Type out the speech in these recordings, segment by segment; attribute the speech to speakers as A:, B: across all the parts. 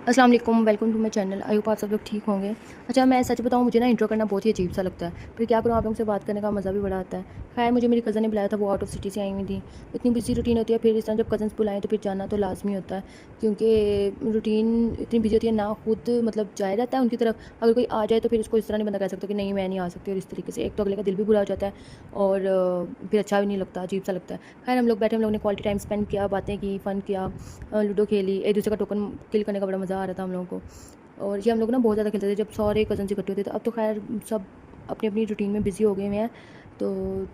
A: अस्सलाम वालेकुम, welcome to my channel. I hope आप सब लोग ठीक होंगे। अच्छा, मैं सच बताऊँ, मुझे ना इंट्रो करना बहुत ही अजीब सा लगता है, फिर क्या करूँ, आप लोगों से बात करने का मज़ा भी बड़ा आता है। खैर, मुझे मेरी कज़न ने बुलाया था, वो आउट ऑफ सिटी से आई हुई थी। इतनी बिजी रूटीन होती है, फिर इस तरह जब कज़न्स बुलाएँ तो फिर जाना तो लाज़मी होता है, क्योंकि रूटीन इतनी बिजी होती है ना, खुद मतलब जाया जाता है उनकी तरफ। अगर कोई आ जाए तो फिर उसको इस तरह नहीं बंदा कह सकता कि नहीं मैं नहीं आ सकती, और इस तरीके से एक तो अगले का दिल भी बुरा हो जाता है और फिर अच्छा भी नहीं लगता, अजीब सा लगता है। खैर, हम लोग बैठे, हम लोगों ने क्वालिटी टाइम स्पेंड किया, बातें की, फ़न किया, लूडो खेली, एक दूसरे का टोकन किल करने का बड़ा मज़ा आ रहा था हम लोगों को। और ये हम लोग ना बहुत ज़्यादा खेलते थे जब सारे कज़न्स इकट्ठे होते थे। अब तो खैर सब अपनी अपनी रूटीन में बिज़ी हो गए हुए हैं, तो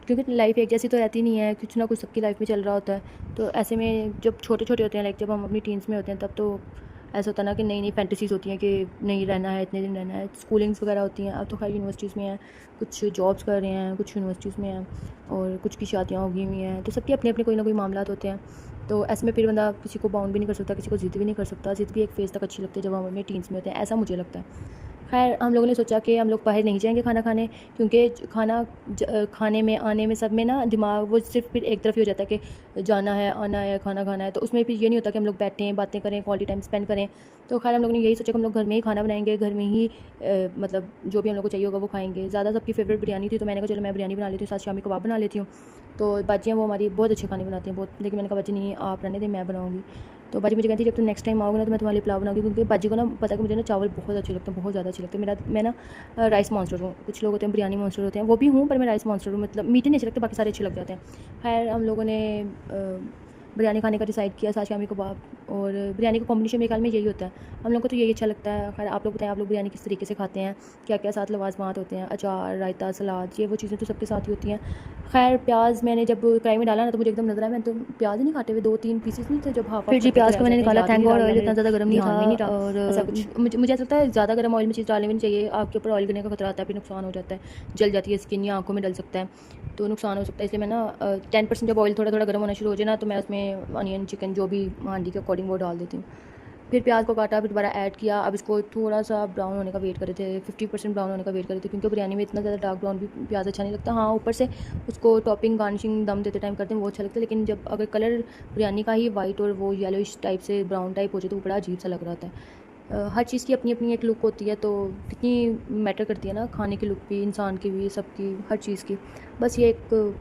A: क्योंकि लाइफ एक जैसी तो रहती नहीं है, कुछ ना कुछ सबकी लाइफ में चल रहा होता है। तो ऐसे में जब छोटे छोटे होते हैं, लाइक जब हम अपनी टीन्स में होते हैं, तब तो ऐसा होता है ना कि नई नई फैंटेसीज़ होती हैं कि नहीं रहना है, इतने दिन रहना है, स्कूलिंग्स वगैरह होती हैं। अब तो खैर यूनिवर्सिटीज़ में हैं, कुछ जॉब्स कर रहे हैं, कुछ यूनिवर्सिटीज़ में हैं, और कुछ की शादियाँ हो गई हुई हैं, तो सबके अपने अपने कोई ना कोई मामलात होते हैं। तो ऐसे में फिर बंदा किसी को बाउंड भी नहीं कर सकता, किसी को ज़िद भी नहीं कर सकता। ज़िद भी एक फ़ेज़ तक अच्छी लगती है जब हम अपने टीन्स में होते हैं, ऐसा मुझे लगता है। खैर, हम लोगों ने सोचा कि हम लोग बाहर नहीं जाएँगे खाना खाने, क्योंकि खाने में, आने में, सब में ना दिमाग वो सिर्फ़ फिर एक तरफ ही हो जाता है कि जाना है, आना है, खाना खाना है। तो उसमें फिर ये नहीं होता कि हम लोग बैठें, बातें करें, क्वालिटी टाइम स्पेंड करें। तो खैर हम लोगों ने यही सोचा कि हम लोग घर में ही खाना बनाएँगे, घर में ही मतलब जो भी हम लोग को चाहिए होगा वो खाएँगे। ज़्यादा सबकी फ़ेवरेट बिरयानी थी, तो मैंने कहा चलो मैं बिरयानी बना लेती हूँ, साथ शामी कबाब बना लेती हूँ। तो बाजी हैं वो हमारी बहुत अच्छे खाने बनाती हैं, बहुत, लेकिन मैंने कहा बाजी नहीं आप रहने दें, मैं बनाऊँगी। तो बाजी मुझे कहती जब तुम नेक्स्ट टाइम आओगे ना तो मैं तुम्हारे लिए पुलाव बनाऊँगी, क्योंकि बाजी को ना पता है कि मुझे ना चावल बहुत अच्छे लगते हैं, बहुत ज़्यादा अच्छे लगते हैं। मैं ना राइस मॉन्स्टर हूँ। कुछ लोग होते हैं बिरयानी मॉन्स्टर होते हैं, वो भी हूँ, पर मैं राइस मॉन्स्टर हूँ। मतलब मीठे नहीं अच्छे लगते, बाकी सारे अच्छे लग जाते हैं। खैर हम लोगों ने बिरयानी खाने का डिसाइड किया, साथ शामी कबाब और बिरयानी का कॉम्बिनेशन मेरे ख्याल में यही होता है। हम लोग को तो यही अच्छा लगता है। खैर आप लोग बताएं, आप लोग बिरयानी किस तरीके से खाते हैं, क्या क्या साथ लवाजमात होते हैं, अचार, रायता, सलाद, ये वो चीज़ें तो सबके साथ ही होती हैं। खैर प्याज मैंने जब कढ़ाई में डाला ना, तो मुझे एकदम नजर आया, मैंने तो प्याज ही नहीं काटे हुए, 2-3 पीसेस नहीं थे जब हाफ हाफ
B: फिर जी
A: कट करके
B: प्याज
A: रह
B: को मैंने
A: जाते हैं,
B: निकाला,
A: याद ही
B: थैंक
A: नहीं
B: गॉड
A: डालना,
B: ऑयल
A: मैंने
B: इतना ज़्यादा गर्म नहीं था।
A: ध्यान में नहीं रहा
B: और
A: ऐसा कुछ। मुझे ऐसा लगता है ज़्यादा गर्म ऑयल में चीज़ डालनी भी नहीं चाहिए, आपके ऊपर ऑयल गिरने का खतरा आता है, फिर नुकसान हो जाता है, जल जाती है स्किन या आंखों में डल सकता है, तो नुकसान हो सकता है। इसलिए मैं ना 10% जब ऑयल थोड़ा थोड़ा गर्म होना शुरू हो जाए ना, तो मैं उसमें अनियन, चिकन, जो भी हांडी के अकॉर्डिंग वो डाल देती हूँ। फिर प्याज को काटा, फिर दोबारा ऐड किया। अब इसको थोड़ा सा ब्राउन होने का वेट कर रहे थे, 50% ब्राउन होने का वेट कर रहे थे, क्योंकि बिरयानी में इतना ज़्यादा डार्क ब्राउन भी प्याज अच्छा नहीं लगता। हाँ, ऊपर से उसको टॉपिंग, गार्निशिंग दम देते टाइम करते हैं, वो अच्छा लगता है, लेकिन जब अगर कलर बिरयानी का ही वाइट और वो येलोइश टाइप से ब्राउन टाइप हो जाए तो वो बड़ा अजीब सा लग रहा होता है। हर चीज़ की अपनी अपनी एक लुक होती है, तो कितनी मैटर करती है ना, खाने की लुक भी, इंसान की भी, सबकी, हर चीज़ की। बस ये एक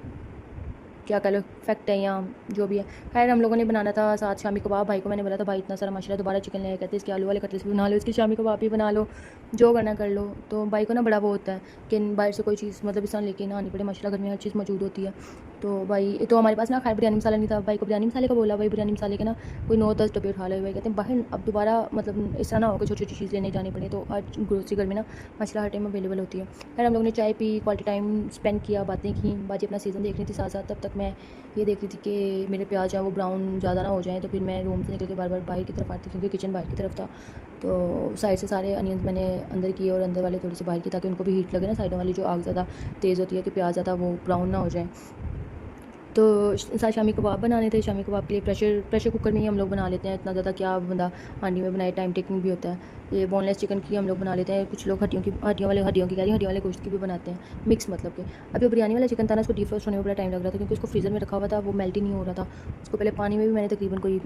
A: क्या कह लो फैक्ट है या जो भी है। खैर हम लोगों ने बनाना था साथ शामी कबाब। भाई को मैंने बोला था भाई इतना सारा माशाल्लाह दोबारा चिकन ले आया, कहते इसके आलू वाले कटलेट भी बना लो, इसकी शामी कबाब भी बना लो, जो करना कर लो। तो भाई को ना बड़ा वो होता है कि बाहर से कोई चीज़ मतलब इस तरह लेके ना आनी पड़े, माशाल्लाह घर में हर चीज़ मौजूद होती है। तो भाई तो हमारे पास ना खैर बिरयानी मसाला नहीं था, भाई को बिरयानी मसाले का बोला, भाई बिरयानी मसाले के ना कोई 9-10 डब्बे उठा ले। भाई कहते हैं बाहर अब दोबारा मतलब इस तरह ना हो कि छोटी छोटी चीज़ लेने जानी पड़े, तो हर ग्रोसरी घर में ना माशाल्लाह हर टाइम अवेलेबल होती है। खैर हम लोगों ने चाय पी, क्वालिटी टाइम स्पेंड किया, बातें की, बाजी अपना सीज़न देख रही थी साथ साथ। तब तक मैं ये देख रही थी कि मेरे प्याज हैं वो ब्राउन ज़्यादा ना हो जाएँ, तो फिर मैं रूम से निकल के बार बार बाहर की तरफ आती, क्योंकि किचन बाहर की तरफ था। तो साइड से सारे अनियंस मैंने अंदर किए और अंदर वाले थोड़े से बाहर किए, ताकि उनको भी हीट लगे ना, साइडों वाली जो आग ज़्यादा तेज़ होती है कि प्याज ज़्यादा वो ब्राउन ना हो जाए। तो साथ शामी कबाब बनाने थे। शामी कबाब के लिए प्रेशर प्रेशर कुकर में ही हम लोग बना लेते हैं, इतना ज़्यादा क्या बंदा हांडी में बनाए, टाइम टेकिंग भी होता है। ये बोनलेस चिकन की हम लोग बना लेते हैं, कुछ लोग हड्डियों वाले गोश्त की भी बनाते हैं, मिक्स मतलब के। अब जो बिरयानी वाला चिकन था ना, उसको डिफ्रोस्ट होने में बड़ा टाइम लग रहा था, क्योंकि उसको फ्रीज़र में रखा हुआ था, वो मेल्ट ही नहीं हो रहा था। उसको पहले पानी में भी मैंने तकरीबन कोई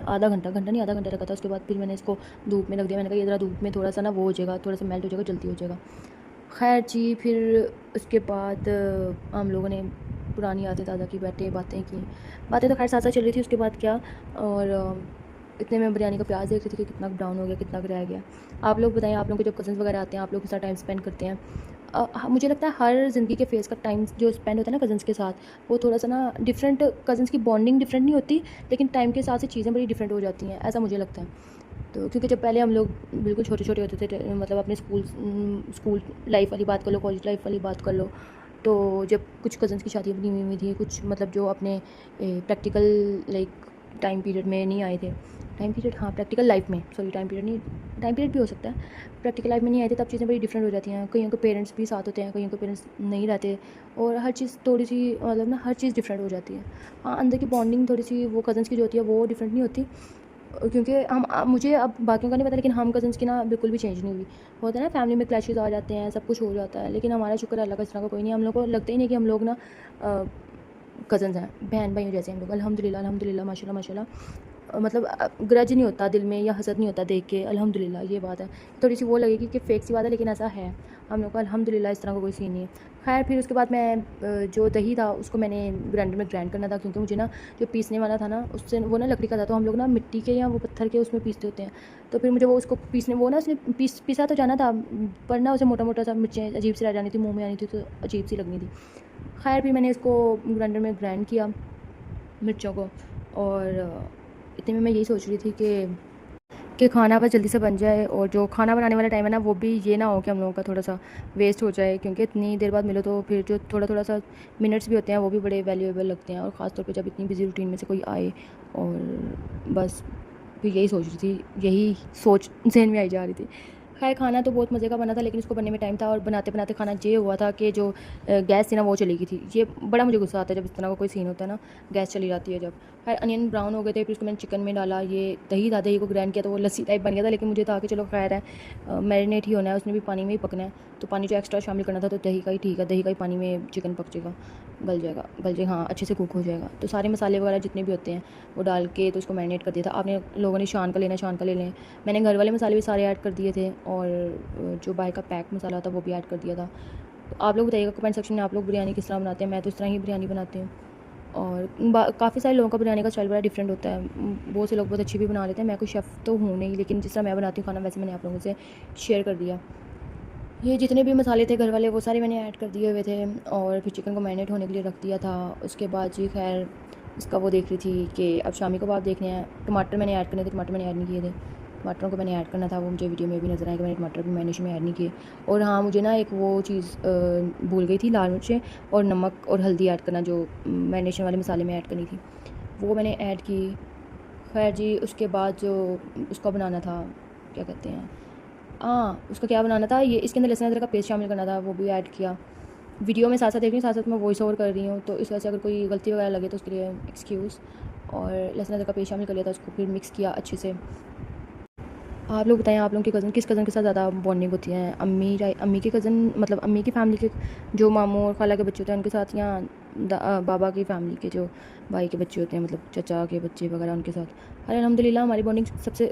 A: आधा घंटा, घंटा नहीं आधा घंटा रखा था। उसके बाद फिर मैंने इसको धूप में रख दिया, मैंने कहा ये ज़रा धूप में थोड़ा सा ना वो हो जाएगा, थोड़ा सा मेल्ट हो जाएगा, जल्दी हो जाएगा। खैर जी, फिर उसके बाद हम लोगों ने पुरानी यादें ताज़ा की, बैठे बातें की। बातें तो खैर साथ साथ चल रही थी, उसके बाद क्या, और इतने में बिरयानी का प्याज देख रही थी कि कितना ब्राउन हो गया, कितना रह गया। आप लोग बताएं, आप लोगों के जब कज़न्स वगैरह आते हैं, आप लोग के साथ टाइम स्पेंड करते हैं। मुझे लगता है हर ज़िंदगी के फेज़ का टाइम जो स्पेंड होता है ना कज़न्स के साथ, वो थोड़ा सा ना डिफरेंट, कज़न्स की बॉन्डिंग डिफरेंट नहीं होती, लेकिन टाइम के साथ से चीज़ें बड़ी डिफरेंट हो जाती हैं, ऐसा मुझे लगता है। तो क्योंकि जब पहले हम लोग बिल्कुल छोटे छोटे होते थे, मतलब अपने स्कूल लाइफ वाली बात कर लो, कॉलेज लाइफ वाली बात कर लो, तो जब कुछ कज़न्स की शादी अपनी हुई थी, कुछ मतलब जो अपने प्रैक्टिकल लाइक टाइम पीरियड में नहीं आए थे, टाइम पीरियड, हाँ प्रैक्टिकल लाइफ में, सॉरी टाइम पीरियड नहीं, टाइम पीरियड भी हो सकता है, प्रैक्टिकल लाइफ में नहीं आए थे, तब चीज़ें बड़ी डिफरेंट हो जाती हैं। कईयों के पेरेंट्स भी साथ होते हैं, कईयों के पेरेंट्स नहीं रहते, और हर चीज़ थोड़ी सी मतलब ना हर चीज़ डिफरेंट हो जाती है। हाँ, अंदर की बॉन्डिंग थोड़ी सी वो कज़न्स की जो होती है वो डिफरेंट नहीं होती, क्योंकि मुझे अब बाकियों का नहीं पता, लेकिन हम कज़न्स की ना बिल्कुल भी चेंज नहीं हुई। होता है ना फैमिली में क्लैशेज़ आ जाते हैं, सब कुछ हो जाता है, लेकिन हमारा शुक्र है अल्लाह का, इस तरह का कोई नहीं है। हम लोग को लगता ही नहीं कि हम लोग ना कज़न्स हैं, बहन भाइयों जैसे हम लोग, अल्हम्दुलिल्लाह अल्हम्दुलिल्लाह, माशाल्लाह माशाल्लाह। मतलब ग्रज नहीं होता दिल में या हसद नहीं होता देख के, अल्हम्दुलिल्लाह ये बात है। थोड़ी सी वो लगेगी कि फ़ेक सी बात है, लेकिन ऐसा है हम लोग का अल्हम्दुलिल्लाह, इस तरह का कोई सीन नहीं है। खैर फिर उसके बाद मैं जो दही था उसको मैंने ग्राइंडर में ग्राइंड करना था, क्योंकि मुझे ना जो पीसने वाला था ना उससे वो ना लकड़ी का था, तो हम लोग ना मिट्टी के या वो पत्थर के उसमें पीसते होते हैं। तो फिर मुझे वो उसको पीसने वो ना उसने पीसा तो जाना था, पर ना उसे मोटा मोटा सा मिर्चें अजीब सी रह जानी थी, मुँह में आनी थी तो अजीब सी लगनी थी। खैर फिर मैंने इसको ग्राइंडर में ग्राइंड किया मिर्चों को, और इतने में मैं यही सोच रही थी कि खाना बस जल्दी से बन जाए, और जो खाना बनाने वाला टाइम है ना वो भी ये ना हो कि हम लोगों का थोड़ा सा वेस्ट हो जाए, क्योंकि इतनी देर बाद मिलो तो फिर जो थोड़ा थोड़ा सा मिनट्स भी होते हैं वो भी बड़े वैल्यूएबल लगते हैं, और ख़ास तौर पे जब इतनी बिजी रूटीन में से कोई आए। और बस फिर यही सोच रही थी, यही सोच जहन में आई जा रही थी। खैर खाना तो बहुत मज़े का बना था, लेकिन उसको बनने में टाइम था, और बनाते बनाते खाना ये हुआ था कि जो गैस थी ना वो चली गई थी। ये बड़ा मुझे गुस्सा आता है जब इस तरह का कोई सीन होता है ना, गैस चली जाती है जब। खैर अनियन ब्राउन हो गए थे, फिर उसको मैंने चिकन में डाला, ये दही था, दही को ग्राइंड किया तो वो लस्सी टाइप बन गया था, लेकिन मुझे था कि चलो खैर है मैरिनेट ही होना है, उसने भी पानी में ही पकना है, तो पानी जो एक्स्ट्रा शामिल करना था तो दही का ही ठीक है, दही का ही पानी में चिकन पक जाएगा, गल जाएगा, हाँ अच्छे से कुक हो जाएगा। तो सारे मसाले वगैरह जितने भी होते हैं वो डाल के तो उसको मैरिनेट कर दिया था। आपने लोगों ने शान का लेना, शान का ले लें। मैंने घर वाले मसाले भी सारे ऐड कर दिए थे, और जो बाहर का पैक मसाला था वो भी ऐड कर दिया था। तो आप लोग बताइएगा कमेंट सेक्शन में आप लोग बिरयानी किस तरह बनाते हैं। मैं तो इस तरह ही बिरयानी बनाती हूँ, और काफ़ी सारे लोगों का बिरयानी का स्टाइल बड़ा डिफरेंट होता है। बहुत से लोग बहुत अच्छी भी बना लेते हैं, मैं कोई शेफ़ तो हूँ नहीं, लेकिन जिस तरह मैं बनाती हूँ खाना वैसे मैंने आप लोगों से शेयर कर दिया। ये जितने भी मसाले थे घर वाले वो सारे मैंने ऐड कर दिए हुए थे, और फिर चिकन को मैरिनेट होने के लिए रख दिया था। उसके बाद जी खैर इसका वो देख रही थी कि अब शामी कबाब देखने हैं। टमाटर मैंने ऐड करने थे, टमाटर मैंने ऐड नहीं किए थे, टमाटरों को मैंने ऐड करना था, वो मुझे वीडियो में भी नज़र आया कि मैंने टमाटर भी मैरिनेशन में ऐड नहीं किए। और हाँ मुझे ना एक वो चीज़ भूल गई थी, लाल मिर्चें और नमक और हल्दी ऐड करना, जो मैरिनेशन वाले मसाले में ऐड करनी थी, वो मैंने ऐड की। खैर जी उसके बाद जो उसका बनाना था, क्या कहते हैं, हाँ उसका क्या बनाना था, ये इसके अंदर लहसुन अदरक का पेस्ट शामिल करना था, वो भी ऐड किया। वीडियो में साथ साथ देख रही हूँ, साथ साथ मैं वॉइस ओवर कर रही हूँ, तो इस वजह से अगर कोई गलती वगैरह लगे तो उसके लिए एक्सक्यूज़। और लहसुन अदरक का पेस्ट शामिल कर लिया था, उसको फिर मिक्स किया अच्छे से। आप लोग बताएं आप लोगों के कज़न किस कज़न के साथ ज़्यादा बॉन्डिंग होती है, अम्मी के कज़न मतलब अम्मी की फ़ैमिली के जो मामू और खाला के बच्चे होते हैं उनके साथ, या बाबा की फ़ैमिली के जो भाई के बच्चे होते हैं, मतलब चचा के बच्चे वगैरह उनके साथ। अरे अल्हम्दुलिल्लाह हमारी बॉन्डिंग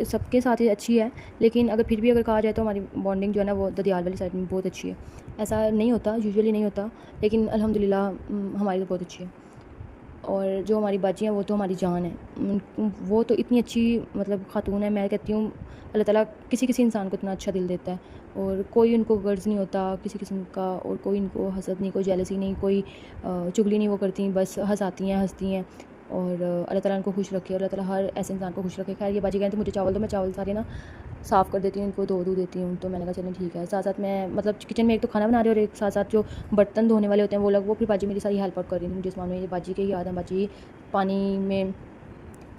A: सबके साथ ही अच्छी है, लेकिन अगर फिर भी अगर कहा जाए तो हमारी बॉन्डिंग जो है ना वो ददियाल वाली साइड में बहुत अच्छी है। ऐसा नहीं होता, यूजुअली नहीं होता, लेकिन अल्हम्दुलिल्लाह हमारी तो बहुत अच्छी है। और जो हमारी बाजी हैं वो तो हमारी जान है, वो तो इतनी अच्छी मतलब खातून है, मैं कहती हूँ अल्लाह ताला किसी किसी इंसान को इतना अच्छा दिल देता है, और कोई उनको गर्ज नहीं होता किसी किस्म का, और कोई इनको हसद नहीं, कोई जेलसी नहीं, कोई चुगली नहीं वो करती, बस हंसाती हैं हंसती हैं, और अल्लाह ताला उनको खुश रखे, अल्लाह ताला हर ऐसे इंसान को खुश रखे। खैर ये बाजी कहते मुझे चावल दो, मैं चावल सारे ना साफ़ कर देती हूँ, इनको धो देती हूँ, तो मैंने कहा चलें ठीक है। साथ साथ मैं मतलब किचन में एक तो खाना बना रही हूँ, और एक साथ साथ जो बर्तन धोने वाले होते हैं वो लोग, वो फिर बाजी मेरी सारी हेल्प आउट कर रही थी मुझे इस मामले में। बाजी के ही याद है, बाजी पानी में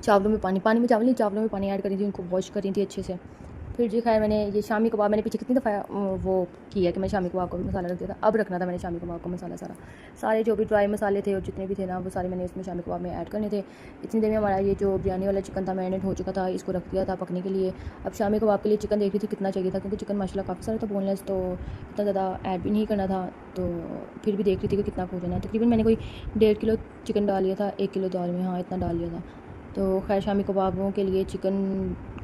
A: चावलों में पानी में चावल नहीं, चावलों में पानी ऐड करी थी, उनको वॉश करी थी अच्छे से। फिर जी खैर मैंने ये शामी कबाब मैंने पीछे कितनी दफ़ा वो किया कि मैं शामी कबाब को भी मसाला रख दिया था, अब रखना था मैंने शामी कबाब को मसाला सारे जो भी ड्राई मसाले थे और जितने भी थे ना वो सारे मैंने इसमें शामी कबाब में ऐड करने थे। इतनी देर में हमारा ये जो बिरयानी वाला चिकन था मैरिनेट हो चुका था, इसको रख दिया था पकने के लिए। अब शामी कबाब के लिए चिकन देख रही थी कितना चाहिए था, क्योंकि चिकन माशाल्लाह काफ़ी सारा था, बोनलेस, तो इतना ज़्यादा ऐड भी नहीं करना था, तो फिर भी देख रही थी कि कितना हो जाना है। तकरीबन मैंने कोई 1.5 किलो चिकन डाल लिया था 1 किलो दाल में, हाँ इतना डाल लिया था। तो खैर शामी कबाबों के लिए चिकन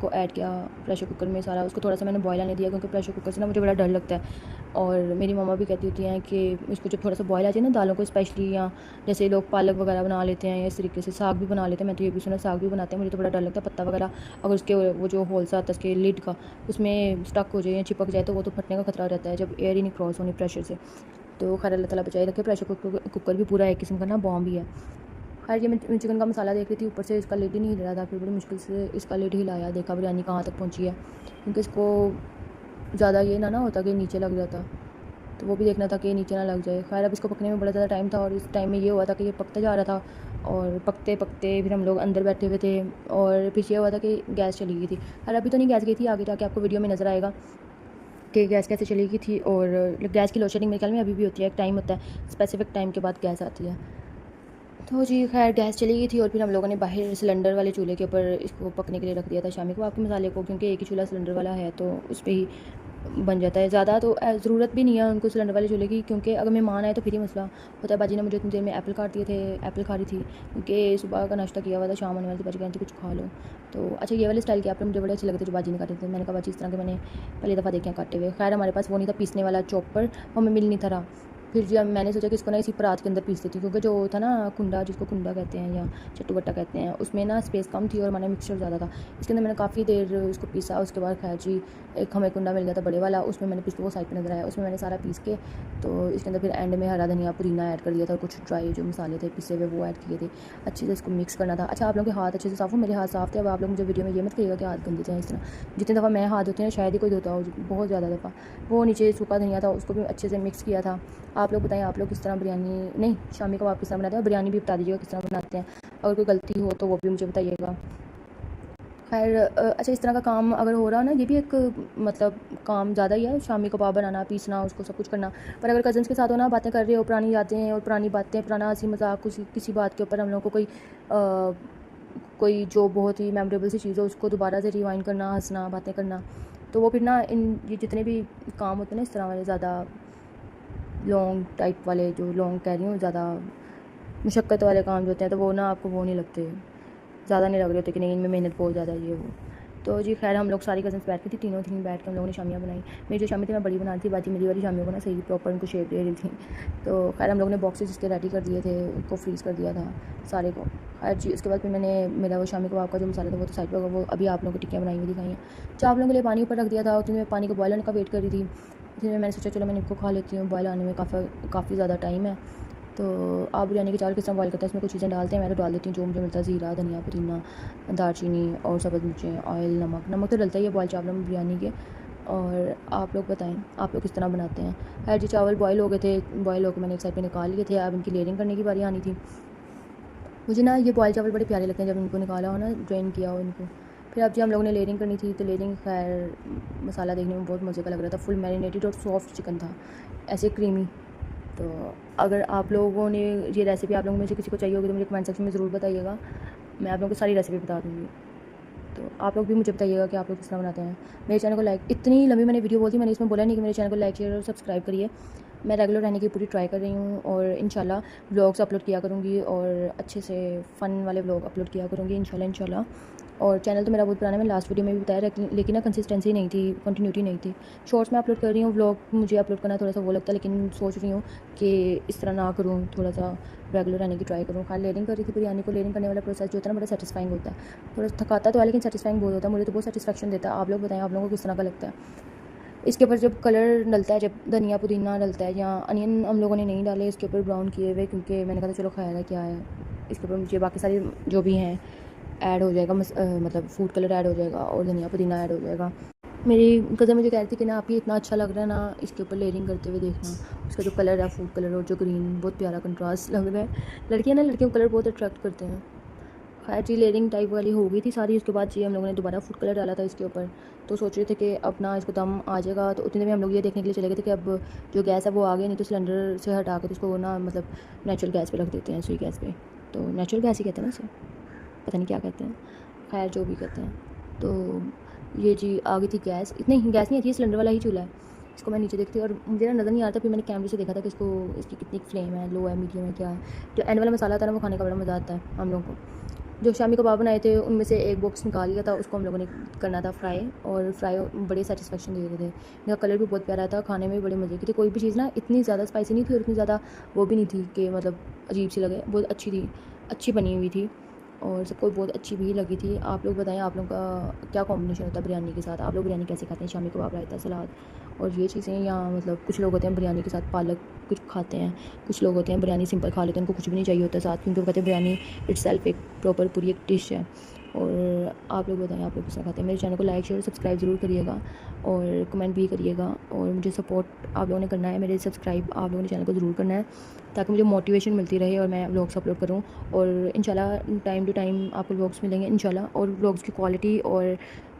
A: को ऐड किया प्रेशर कुकर में सारा, उसको थोड़ा सा मैंने बॉयल आने दिया, क्योंकि प्रेशर कुकर से ना मुझे बड़ा डर लगता है। और मेरी मम्मा भी कहती होती हैं कि इसको जब थोड़ा सा बॉयल आ जाए ना दालों को स्पेशली, या जैसे लोग पालक वगैरह बना लेते हैं या इस तरीके से साग भी बना लेते हैं, मैं तो ये भी सुना साग भी बनाते हैं, मुझे तो बड़ा डर लगता है पत्ता वगैरह अगर उसके वो जो होल सा आता है उसके लिड का उसमें स्टक हो जाए या चिपक जाए तो वो तो फटने का खतरा रहता है जब एयर ही नहीं क्रॉस होनी प्रेशर से। तो खैर अल्लाह ताला बचाए रखे। प्रेशर कुकर भी पूरा एक किस्म का ना बॉम्ब ही है। खैर ये मैं चिकन का मसाला देख रही थी, ऊपर से इसका लिड ही नहीं हिल रहा था, फिर बड़ी मुश्किल से इसका लिड हिलाया, देखा बिरयानी कहाँ तक पहुँची है, क्योंकि इसको ज़्यादा ये ना होता कि नीचे लग जाता, तो वो भी देखना था कि नीचे ना लग जाए। खैर अब इसको पकने में बड़ा ज़्यादा टाइम था, और इस टाइम में ये हुआ था कि ये पकता जा रहा था, और पकते पकते फिर हम लोग अंदर बैठे हुए थे, और फिर ये हुआ था कि गैस चली गई थी। खैर अभी तो नहीं गैस गई थी, आगे जाके आपको वीडियो में नज़र आएगा कि गैस कैसे चली गई थी। और गैस की लोड शेडिंग मेरे ख्याल में अभी भी होती है, एक टाइम होता है स्पेसिफिक टाइम के बाद गैस आती है। तो जी खैर गैस चली गई थी, और फिर हम लोगों ने बाहर सिलेंडर वाले चूल्हे के ऊपर इसको पकने के लिए रख दिया था शामी को आपके मसाले को, क्योंकि एक ही चूल्हा सिलेंडर वाला है तो उस पर ही बन जाता है। ज़्यादा तो ज़रूरत भी नहीं है उनको सिलेंडर वाले चूल्हे की, क्योंकि अगर मेहमान आए तो फिर ही मसला होता है। बाजी ने मुझे इतनी देर में एप्पल काट दिए थे, एप्पल खा रही थी क्योंकि सुबह का नाश्ता किया हुआ था, शाम होने वाली थी, बाजी कहती कुछ खा लो। तो अच्छा, ये वाले स्टाइल के एप्पल मुझे बड़े अच्छे लगते थे जो बाजी ने काटे थे। मैंने कहा बाजी इस तरह के मैंने पहली दफ़ा देखे हैं काटे हुए। खैर हमारे पास वो नहीं था पीसने वाला चॉपर, हमें मिल नहीं था रहा। फिर जब मैंने सोचा कि इसको ना इसी परात के अंदर पीस देती हूँ, क्योंकि जो था ना कुंडा, जिसको कुंडा कहते हैं या चट्टू कहते हैं, उसमें ना स्पेस कम थी और हमारा मिक्सचर ज़्यादा था। इसके अंदर मैंने काफ़ी देर उसको पीसा। उसके बाद खैर जी एक हमें कुंडा मिल गया था बड़े वाला, उसमें मैंने पिछले वो साइड पे नज़र आया, उसमें मैंने सारा पीस के तो इसके अंदर फिर एंड में हरा धनिया पुदीना ऐड कर दिया था और कुछ ड्राई जो मसाले थे पिसे हुए वो ऐड किए थे। अच्छे से इसको मिक्स करना था। अच्छा, आप लोगों के हाथ अच्छे से साफ़ हो, मेरे हाथ साफ़ थे। अब आप लोग मुझे वीडियो में ये मत कहिएगा कि हाथ गंदे थे। इस तरह जितनी दफ़ा मैं हाथ धोती हूँ शायद ही कोई धोता हो, बहुत ज़्यादा दफ़ा। वो नीचे सूखा धनिया था, उसको भी अच्छे से मिक्स किया था। आप लोग बताएं, आप लोग किस तरह बिरयानी नहीं शामी कबाब किस तरह बनाते हैं, बिरयानी भी बता दीजिएगा किस तरह बनाते हैं। अगर कोई गलती हो तो वो भी मुझे बताइएगा। खैर अच्छा, इस तरह का काम अगर हो रहा हो ना, ये भी एक मतलब काम ज़्यादा ही है, शामी कबाब बनाना, पीसना, उसको सब कुछ करना। पर अगर कज़न्स के साथ हो ना, बातें कर रहे हो, पुरानी यादें और पुरानी बातें, पुराना हंसी मजाक, कुछ किसी बात के ऊपर हम लोग को कोई जो बहुत ही मेमोरेबल सी चीज़ हो उसको दोबारा से रिवाइंड करना, हंसना, बातें करना, तो वो फिर ना ये जितने भी काम होते हैं ना इस तरह वाले, ज़्यादा लॉन्ग टाइप वाले, जो लॉन्ग कह रही हूँ, ज़्यादा मुशक्क़त वाले काम जो होते हैं, तो वो ना आपको वो नहीं लगते, ज़्यादा नहीं लग रहे होते कि नहीं इनमें मेहनत बहुत ज़्यादा है ये वो। तो जी खैर हम लोग सारी कज़न्स बैठ के थी, तीनों तीन बैठ के हम लोगों ने शामियाँ बनाई। मेरी जो शामी थी मैं बड़ी बना रही थी, बाकी मेरी वाली शामियों को ना सही प्रॉपर उनको शेप दे रही थी। तो खैर हम लोगों ने बॉक्सेस इसके रेडी कर दिए थे, उनको फ्रीज़ कर दिया था सारे को। खैर जी उसके बाद फिर मैंने मेरा वो शामी कबाब का जो मसाला था वो तो साइड पर, वो अभी आप लोगों को टिक्कियाँ बनाई हुई दिखाई हैं। चावलों के लिए पानी ऊपर रख दिया था, उतने में पानी को बॉयल होने का वेट कर रही थी। इसलिए मैंने सोचा चलो मैं इनको खा लेती हूँ, बॉयल आने में काफ़ी ज़्यादा टाइम है। तो आप बिरयानी के चावल किस तरह बॉयल करते हैं, इसमें कुछ चीज़ें डालते हैं, मैं तो डाल देती हूँ जो मुझे मिलता है, ज़ीरा, धनिया, पुदीना, दालचीनी और सब्ज़ मिर्चें, ऑयल, नमक तो डलता ही है बॉयल चावलों में बिरयानी के। और आप लोग बताएं आप लोग किस तरह बनाते हैं। खैर जी चावल बॉयल हो गए थे, बॉयल होकर मैंने एक साइड पे निकाल लिए थे। अब इनकी लेयरिंग करने की बारी आनी थी। मुझे ना ये बॉयल चावल बड़े प्यारे लगते हैं जब इनको निकाला हो ना, ड्रेन किया हो इनको। फिर अब जी हम लोगों ने लेयरिंग करनी थी, तो लेयरिंग खैर मसाला देखने में बहुत मज़े का लग रहा था, फुल मैरिनेटेड और सॉफ्ट चिकन था, ऐसे क्रीमी। तो अगर आप लोगों ने ये रेसिपी आप लोगों में से किसी को चाहिए होगी तो मुझे कमेंट सेक्शन में ज़रूर बताइएगा, मैं आप लोगों को सारी रेसिपी बता दूँगी। तो आप लोग भी मुझे बताइएगा कि आप लोग किस तरह बनाते हैं। मेरे चैनल को लाइक, इतनी लंबी मैंने वीडियो बोल दी, मैंने इसमें बोला नहीं कि मेरे चैनल को लाइक शेयर और सब्सक्राइब करिए। मैं रेगुलर रहने की पूरी ट्राई कर रही हूँ और इंशाल्लाह व्लॉग्स अपलोड किया करूँगी और अच्छे से फ़न वाले व्लॉग अपलोड किया करूँगी इंशाल्लाह। और चैनल तो मेरा बहुत पुराना है, मैंने लास्ट वीडियो में भी बताया, लेकिन ना कंसिस्टेंसी नहीं थी, कंटिन्यूटी नहीं थी। शॉर्ट्स में अपलोड कर रही हूँ, व्लॉग मुझे अपलोड करना थोड़ा सा वो लगता है, लेकिन सोच रही हूँ कि इस तरह ना करूँ, थोड़ा सा रेगुलर रहने की ट्राई करूँ। खाली लेयरिंग कर रही थी बिरयानी को, लेयरिंग करने वाला प्रोसेस जो होता है ना बड़ा सेटिस्फाइंग होता है, थोड़ा थकाता तो है लेकिन सेटिस्फाइंग बहुत होता है, मुझे तो बहुत सेटिस्फेक्शन देता है। आप लोग बताएं आप लोगों को किस तरह का लगता है। इसके ऊपर जब कलर डलता है, जब धनिया पुदीना डलता है, या अनियन हम लोगों ने नहीं डाले इसके ऊपर ब्राउन किए हुए, क्योंकि मैंने कहा था चलो ख्याल है क्या है, इसके ऊपर मुझे बाकी सारी जो भी हैं ऐड हो जाएगा, मतलब फूड कलर ऐड हो जाएगा और धनिया पुदीना ऐड हो जाएगा। मेरी कज़न मुझे कह रही थी कि ना आप ये इतना अच्छा लग रहा है ना, इसके ऊपर लेयरिंग करते हुए देखना, उसका जो कलर है फूड कलर और जो ग्रीन, बहुत प्यारा कंट्रास्ट लग रहा है। लड़कियों को कलर बहुत अट्रैक्ट करते हैं। खैर जी लेयरिंग टाइप वाली हो गई थी सारी, उसके बाद जी हम लोगों ने दोबारा फूड कलर डाला था इसके ऊपर। तो सोच रहे थे कि अपना इसको दम आ जाएगा, तो उतने में हम लोग ये देखने के लिए चले गए थे कि अब जो गैस है वो आ गई, नहीं तो सिलेंडर से हटा कर उसको ना मतलब नेचुरल गैस पे रख देते हैं, सुई गैस पे। तो नेचुरल गैस ही कहते हैं ना उसे, पता नहीं क्या कहते हैं, खैर जो भी कहते हैं। तो ये जी आ गई थी गैस, नहीं गैस नहीं आई थी, सिलेंडर वाला ही चूल्हा है। इसको मैं नीचे देखती और मुझे ना नज़र नहीं आता, फिर मैंने कैमरे से देखा था कि इसकी कितनी फ्लेम है, लो है, मीडियम है, क्या है। जो एंड वाला मसाला था ना वो खाने का बड़ा मज़ा आता है हम लोगों को। जो शामी कबाब बनाए थे उनमें से एक बॉक्स निकाल लिया था, उसको हम लोगों ने करना था फ्राई, और फ्राई बड़े सेटिस्फेक्शन दे रहे थे। इनका कलर भी बहुत प्यारा था, खाने में भी बड़े मज़े की थी। कोई भी चीज़ ना इतनी ज़्यादा स्पाइसी नहीं थी और इतनी ज़्यादा वो भी नहीं थी कि मतलब अजीब सी लगे, बहुत अच्छी थी, अच्छी बनी हुई थी और सबको बहुत अच्छी भी लगी थी। आप लोग बताएं आप लोगों का क्या कॉम्बिनेशन होता है बिरयानी के साथ, आप लोग बिरयानी कैसे खाते हैं, शामी कबाब, रायता, सलाद और ये चीज़ें, या मतलब कुछ लोग होते हैं बिरयानी के साथ पालक कुछ खाते हैं, कुछ लोग होते हैं बिरयानी सिंपल खा लेते हैं, उनको कुछ भी नहीं चाहिए होता साथ, क्योंकि वो कहते हैं बिरयानी इट्सेल्फ एक प्रॉपर पूरी एक डिश है। और आप लोग बताएं आप लोग किस तरह खाते हैं। मेरे चैनल को लाइक शेयर सब्सक्राइब ज़रूर करिएगा और कमेंट भी करिएगा, और मुझे सपोर्ट आप लोगों ने करना है, मेरे सब्सक्राइब आप लोगों ने चैनल को ज़रूर करना है, ताकि मुझे मोटिवेशन मिलती रहे और मैं व्लॉग्स अपलोड करूँ। और इंशाल्लाह टाइम टू टाइम आपको व्लॉग्स मिलेंगे इंशाल्लाह, और व्लॉग्स की क्वालिटी और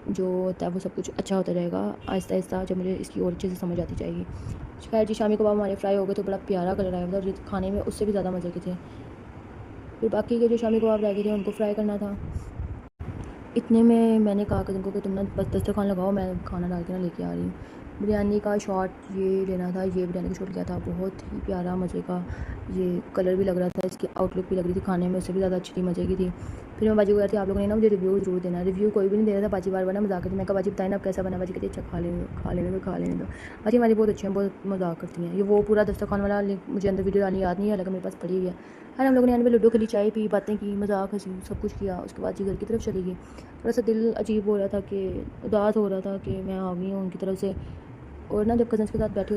A: जो होता है वो सब कुछ अच्छा होता जाएगा आहिस्ता आहिस्ता, जब मुझे इसकी और अच्छे से समझ आती जाएगी। खैर जी शामी कबाब हमारे फ्राई हो गए तो बड़ा प्यारा कलर आया था, और खाने में उससे भी ज़्यादा मज़े के थे। फिर बाकी के जो शामी कबाब रह गए थे उनको फ्राई करना था। इतने में मैंने कहा कि तुमको कि तुम ना बस दस्तरखान लगाओ, मैं खाना डाल के ना लेके आ रही हूँ। बिरयानी का शॉट ये लेना था, ये बिरयानी का शॉट लिया था, बहुत ही प्यारा मज़े का। ये कलर भी लग रहा था, इसकी आउटलुक भी लग रही थी, खाने में उससे भी ज़्यादा अच्छी थी, मज़े की थी। फिर मैं बाजी को कहती आप लोगों ने ना मुझे रिव्यू ज़रूर देना। रिव्यू कोई भी नहीं दे रहा था, बाजी बार बार ना मजाक करती। मैं कहा बाजी बताए ना आप कैसा बना। बाजी कहती अच्छा खा लेने दो, खा लेने दो, खा लेने दो। बाजी हमारी बहुत अच्छी हैं, बहुत मजाक करती हैं। ये वो पूरा दस्तरखान वाला मुझे अंदर वीडियो डालनी याद नहीं है, हालांकि मेरे पास पड़ी हुई है। और हम लोगों ने यहाँ पे लूडो खेली, चाय पी, बातें की, मजाक हंसी, सब कुछ किया। उसके बाद जी घर की तरफ चली गई। थोड़ा सा दिल अजीब हो रहा था कि उदास हो रहा था कि मैं आ गई हूँ उनकी तरफ से। और ना जब कज़न्स के साथ बैठी हो तो